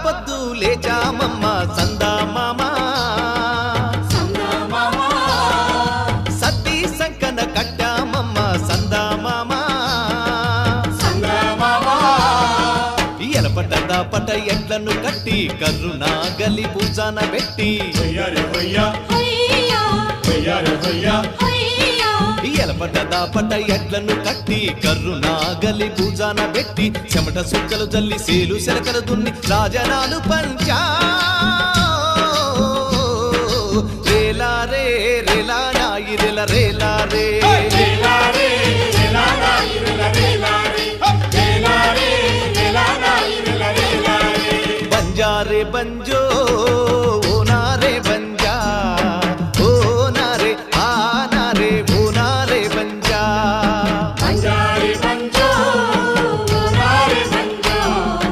పొద్దు లేచామమ్మ సందా మామ సత్తి సంకన కట్టామమ్మ సందా మామ ఎలపట పట ఎడ్లను కట్టి కర్రునా గలి పూజాన పెట్టి ఎలపట పట ఎడ్లను కట్టి కర్రునా గలి పూజాన పెట్టి చెమట సుక్కలు జల్లి సేలు శరకలు దున్ని రాజనాలు పంచా రేలా రే రేలా నాయి రేల రేలా రే బంజారే బంజో